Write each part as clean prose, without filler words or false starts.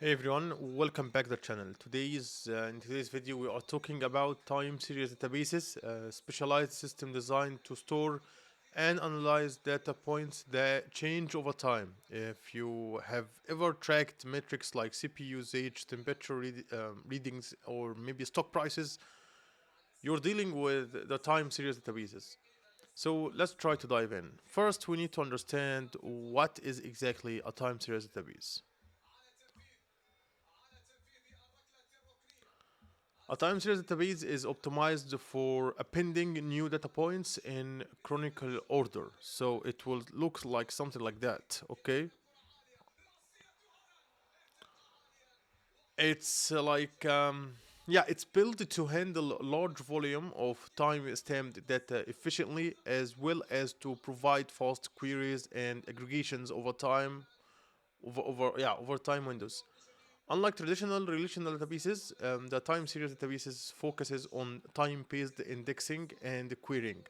Hey everyone, welcome back to the channel. In today's video we are talking about time series databases, specialized system designed to store and analyze data points that change over time. If you have ever tracked metrics like CPU usage, readings, or maybe stock prices, you're dealing with the time series databases. So let's try to dive in. First, we need to understand what is exactly a time series database. A time series database is optimized for appending new data points in chronicle order. So it will look like something like that, okay? It's yeah, it's built to handle large volume of time stamped data efficiently as well as to provide fast queries and aggregations over time windows. Unlike traditional relational databases, the time series databases focuses on time-based indexing and querying,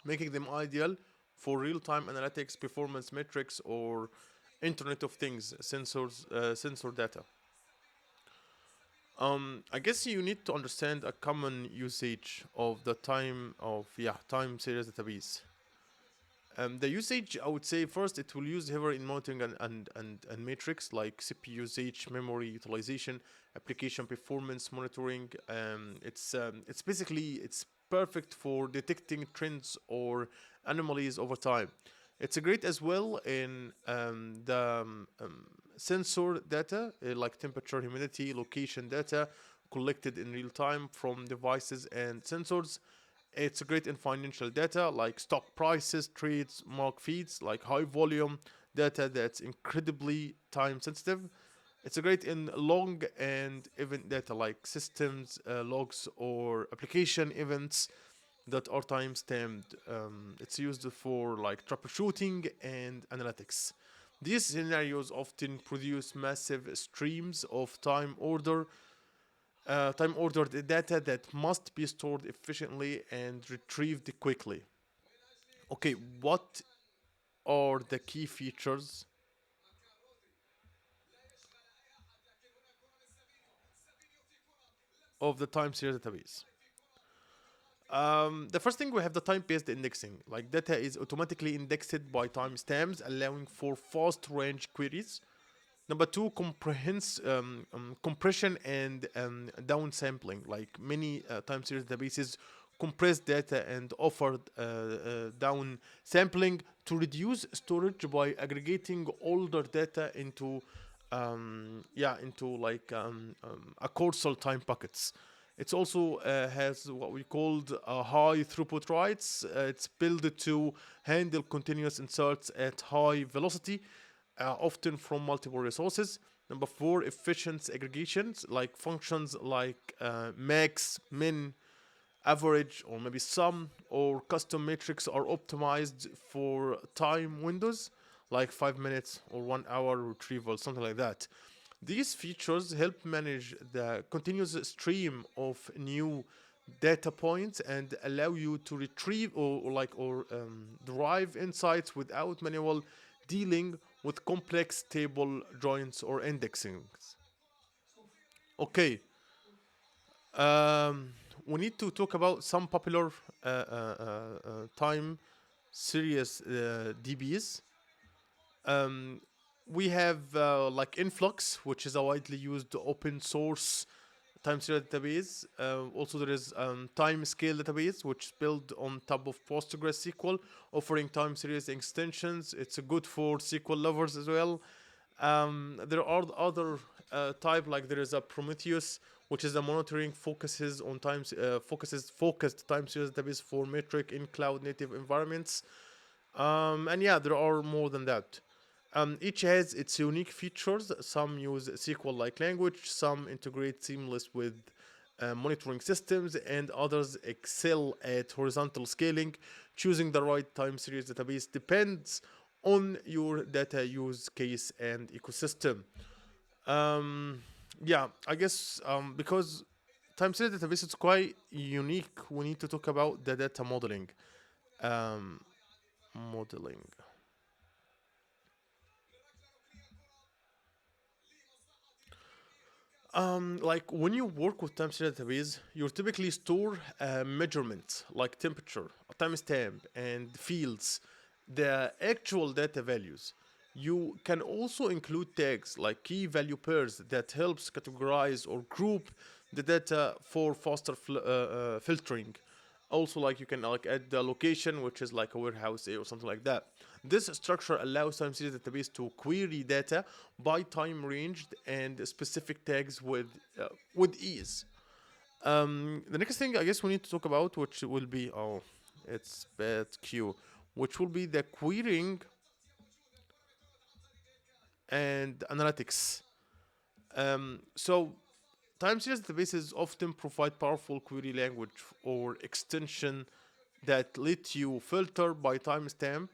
making them ideal for real-time analytics, performance metrics, or Internet of Things sensor data. I guess you need to understand a common usage of the time series database. The usage, I would say, first it will use heavily in monitoring and metrics like CPU usage, memory utilization, application performance monitoring. It's basically it's perfect for detecting trends or anomalies over time. It's great as well in sensor data like temperature, humidity, location data collected in real time from devices and sensors. It's great in financial data like stock prices, trades, mark feeds, like high volume data that's incredibly time sensitive. It's great in long and event data like systems, logs, or application events that are time stamped. It's used for like troubleshooting and analytics. These scenarios often produce massive streams of time ordered data that must be stored efficiently and retrieved quickly. Okay, what are the key features of the time series database? The first thing we have the time-based indexing. Like data is automatically indexed by timestamps, allowing for fast range queries. Number two, compression and downsampling. Like many time series databases compress data and offer down sampling to reduce storage by aggregating older data into a coursal time buckets. It also has what we called high throughput writes. It's built to handle continuous inserts at high velocity, often from multiple resources. Number four, efficient aggregations like functions like max, min, average, or maybe sum, or custom metrics are optimized for time windows like 5 minutes or 1 hour retrieval, something like that. These features help manage the continuous stream of new data points and allow you to retrieve or derive insights without manual dealing with complex table joins or indexing. Okay, um, we need to talk about some popular time series DBs. Um, we have like Influx, which is a widely used open source time series database. Also, there is time scale database, which is built on top of PostgreSQL, offering time series extensions. It's good for SQL lovers as well. There are other type like there is a Prometheus, which is a monitoring focuses focused time series database for metric in cloud native environments. And yeah, there are more than that. Each has its unique features. Some use SQL-like language, some integrate seamless with monitoring systems, and others excel at horizontal scaling. Choosing the right time series database depends on your data use case and ecosystem. Um, yeah, I guess because time series database is quite unique, we need to talk about the data modeling. Um, modeling. Like when you work with time series database, you typically store measurements like temperature, a timestamp, and fields, the actual data values. You can also include tags like key value pairs that helps categorize or group the data for faster filtering. Also, like you can like add the location, which is like a warehouse A or something like that. This structure allows time series database to query data by time ranged and specific tags with ease. The next thing I guess we need to talk about, which will be it's bad Q, which will be the querying and analytics. So time series databases often provide powerful query language or extension that let you filter by timestamp,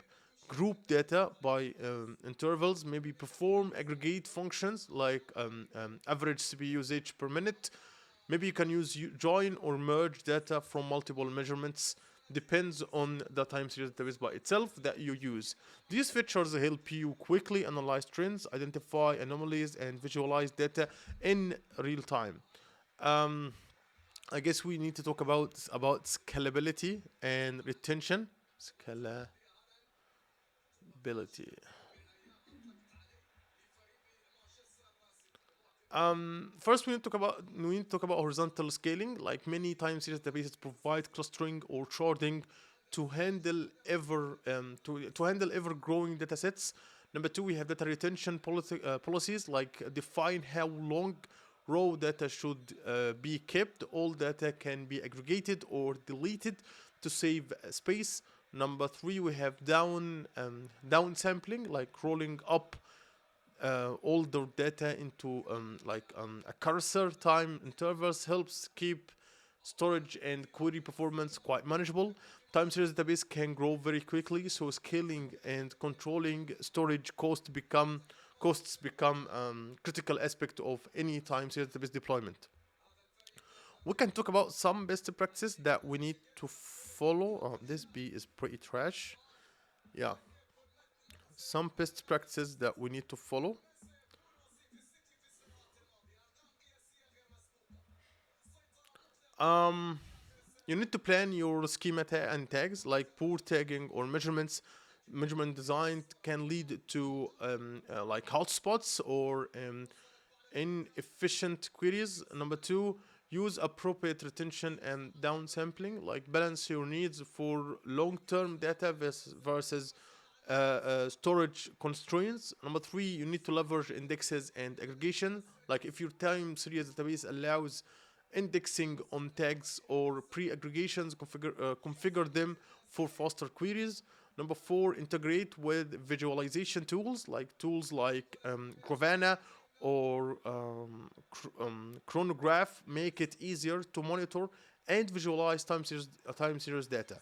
group data by intervals, maybe perform aggregate functions like average CPU usage per minute. Maybe you can use join or merge data from multiple measurements. Depends on the time series database by itself that you use. These features help you quickly analyze trends, identify anomalies, and visualize data in real time. Um, I guess we need to talk about scalability and retention. Scalability. First, we need to talk about horizontal scaling. Like many time series databases provide clustering or sharding to handle ever growing data sets. Number two, we have data retention policies like define how long raw data should be kept. All data can be aggregated or deleted to save space. Number three, we have down sampling, like rolling up all the data into a cursor time intervals helps keep storage and query performance quite manageable. Time series database can grow very quickly, so scaling and controlling storage costs become critical aspect of any time series database deployment. We can talk about some best practices that we need to follow. This B is pretty trash. Yeah, some best practices that we need to follow. Um, you need to plan your schema and tags, like poor tagging or measurement design can lead to like hotspots or inefficient queries. Number two, use appropriate retention and downsampling, like balance your needs for long-term data versus storage constraints. Number three, you need to leverage indexes and aggregation. Like if your time series database allows indexing on tags or pre-aggregations, configure them for faster queries. Number four, integrate with visualization tools like Grafana or chronograph, make it easier to monitor and visualize time series data.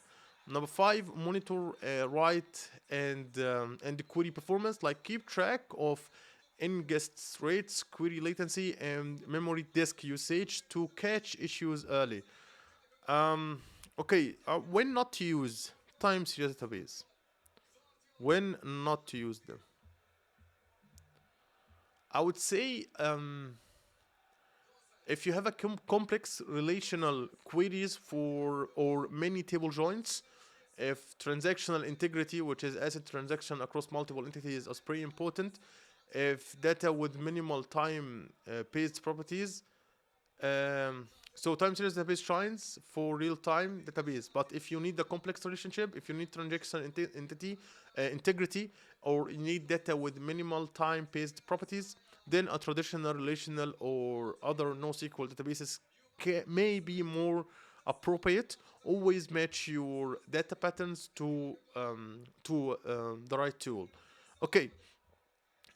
Number five, monitor write and the query performance. Like keep track of ingest rates, query latency, and memory disk usage to catch issues early. Um, okay, when not to use time series database. When not to use them. I would say if you have a complex relational queries for or many table joins, if transactional integrity, which is asset transaction across multiple entities, is pretty important. If data with minimal time based properties, so time series database shines for real time database. But if you need a complex relationship, if you need transaction integrity, or you need data with minimal time based properties, then a traditional relational or other NoSQL databases may be more appropriate. Always match your data patterns to the right tool. Okay,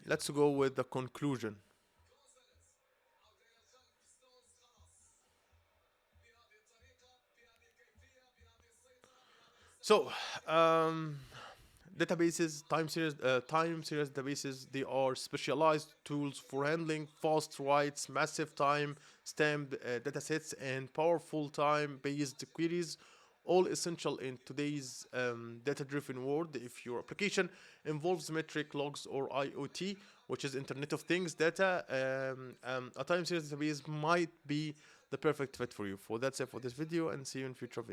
let's go with the conclusion. So, um, databases, time series databases, they are specialized tools for handling fast writes, massive time stamped datasets, and powerful time based queries. all essential in today's data-driven world. If your application involves metric, logs, or IoT, which is Internet of Things data, a time series database might be the perfect fit for you. For that's it for this video, and see you in future videos.